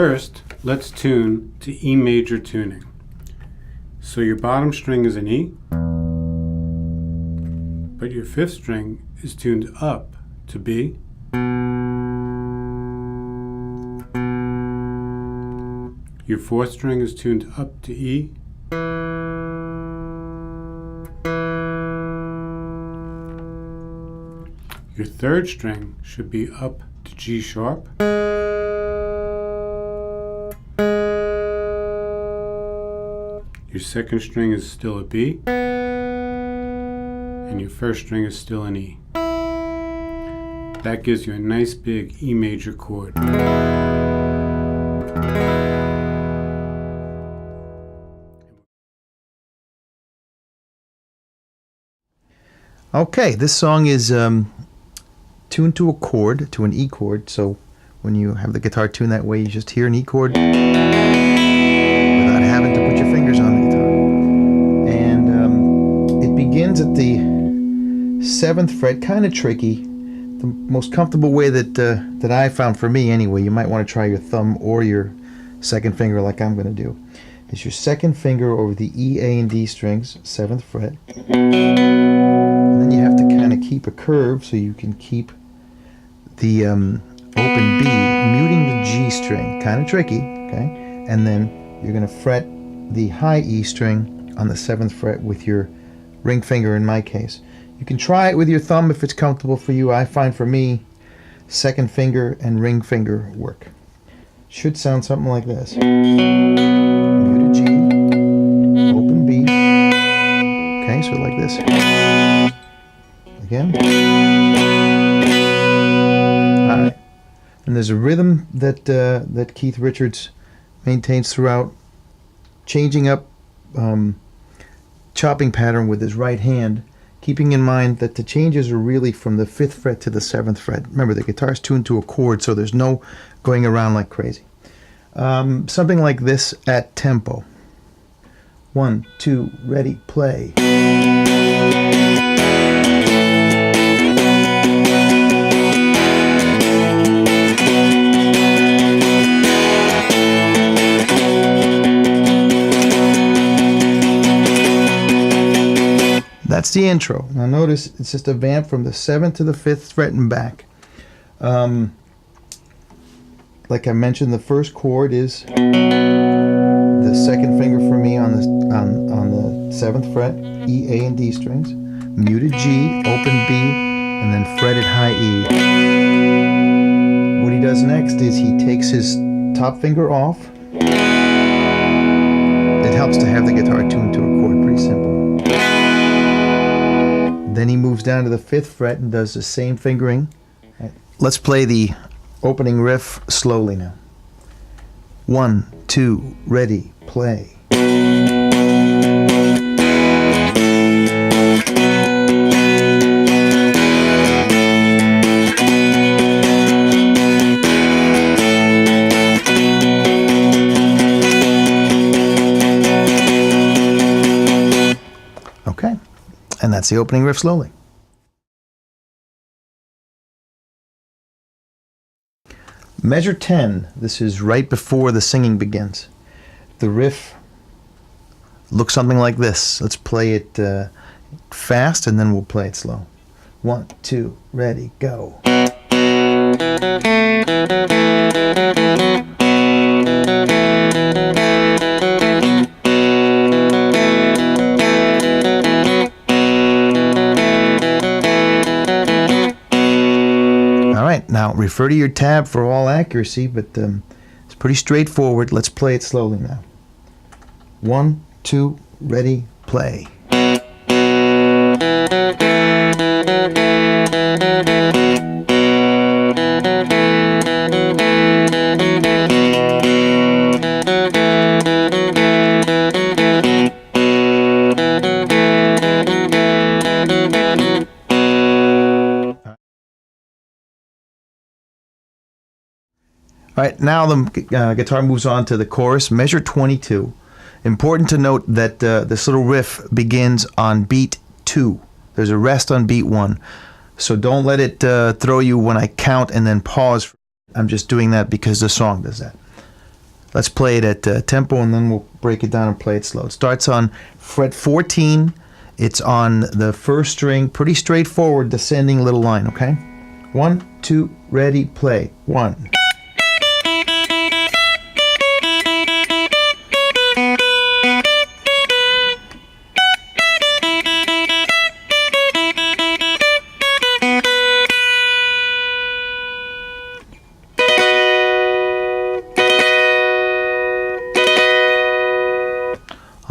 First, let's tune to E major tuning. So your bottom string is an E, but your fifth string is tuned up to B. Your fourth string is tuned up to E. Your third string should be up to G sharp. Your second string is still a B, and your first string is still an E. That gives you a nice big E major chord. Okay, this song is tuned to a chord, to an E chord, so when you have the guitar tuned that way, you just hear an E chord without having to put your fingers on the guitar. And it begins at the 7th fret, kind of tricky. The most comfortable way that I found for me anyway, you might want to try your thumb or your second finger like I'm going to do, is your second finger over the E, A, and D strings, 7th fret. And then you have to kind of keep a curve so you can keep the open B, muting the G string, kind of tricky, okay? And then you're going to fret the high E string on the 7th fret with your ring finger in my case. You can try it with your thumb if it's comfortable for you. I find for me, second finger and ring finger work. Should sound something like this. Muted G, open B. Okay, so like this. Again. Alright. And there's a rhythm that Keith Richards maintains throughout, changing up chopping pattern with his right hand, keeping in mind that the changes are really from the 5th fret to the 7th fret. Remember, the guitar's tuned to a chord, so there's no going around like crazy. Something like this at tempo. 1, 2, ready, play. That's the intro. Now notice it's just a vamp from the 7th to the 5th fret and back. Like I mentioned, the first chord is the second finger for me on the 7th fret, E, A, and D strings, muted G, open B, and then fretted high E. What he does next is he takes his top finger off. It helps to have the guitar tuned to a chord, pretty simple. Then he moves down to the 5th fret and does the same fingering. Let's play the opening riff slowly now. 1, 2, ready, play. Okay, and that's the opening riff slowly. Measure 10, this is right before the singing begins. The riff looks something like this. Let's play it fast and then we'll play it slow. 1, 2, ready, go. Now, refer to your tab for all accuracy, but it's pretty straightforward. Let's play it slowly now. 1, 2, ready, play. All right, now the guitar moves on to the chorus, measure 22. Important to note that this little riff begins on beat 2. There's a rest on beat 1. So don't let it throw you when I count and then pause. I'm just doing that because the song does that. Let's play it at tempo, and then we'll break it down and play it slow. It starts on fret 14. It's on the first string, pretty straightforward, descending little line, okay? 1, 2, ready, play. 1.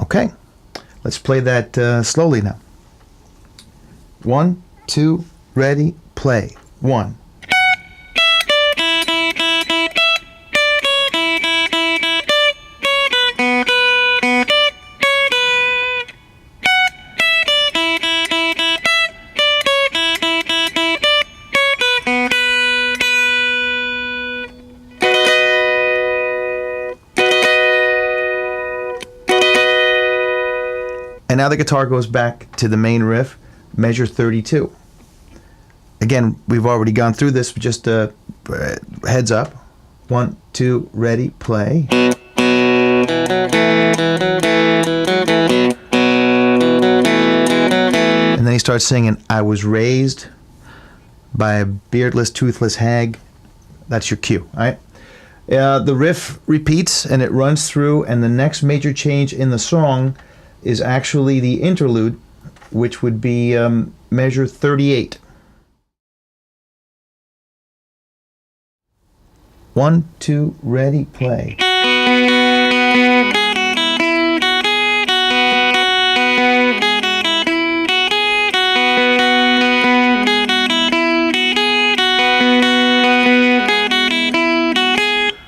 Okay, let's play that slowly now. 1, 2, ready, play. 1. And now the guitar goes back to the main riff, measure 32. Again, we've already gone through this, but just heads up. 1, 2, ready, play. And then he starts singing, I was raised by a beardless, toothless hag. That's your cue, all right? The riff repeats and it runs through, and the next major change in the song is actually the interlude, which would be measure 38. 1, 2, ready, play.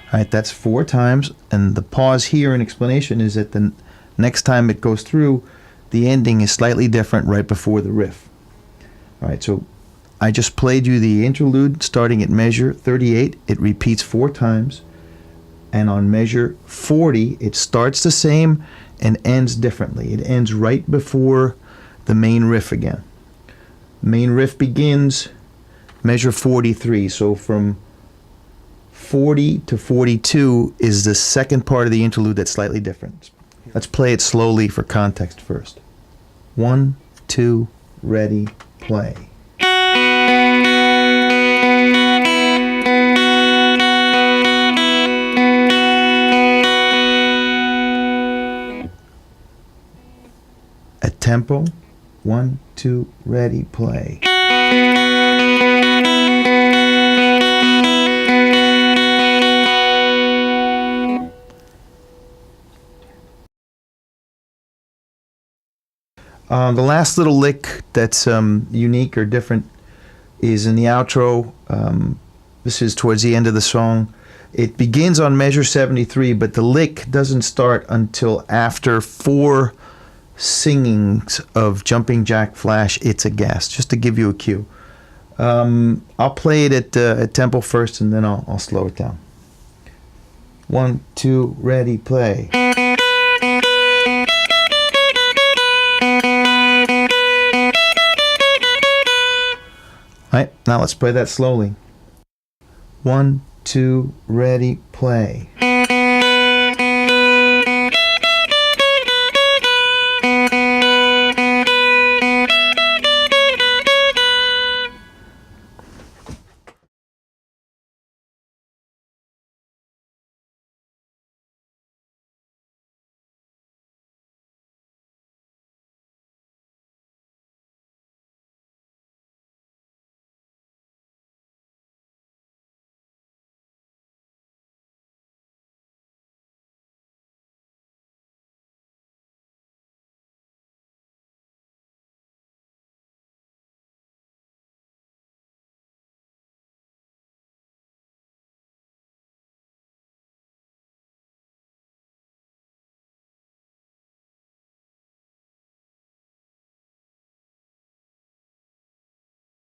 All right, that's 4 times, and the pause here in explanation is that the next time it goes through, the ending is slightly different right before the riff. All right, so I just played you the interlude starting at measure 38. It repeats 4 times. And on measure 40, it starts the same and ends differently. It ends right before the main riff again. Main riff begins measure 43. So from 40 to 42 is the second part of the interlude that's slightly different. Let's play it slowly for context first. 1, 2, ready, play. At tempo, 1, 2, ready, play. The last little lick that's unique or different is in the outro. This is towards the end of the song. It begins on measure 73, but the lick doesn't start until after 4 singings of Jumping Jack Flash, It's a Gas, just to give you a cue. I'll play it at tempo first, and then I'll slow it down. 1, 2, ready, play. All right, now let's play that slowly. 1, 2, ready, play.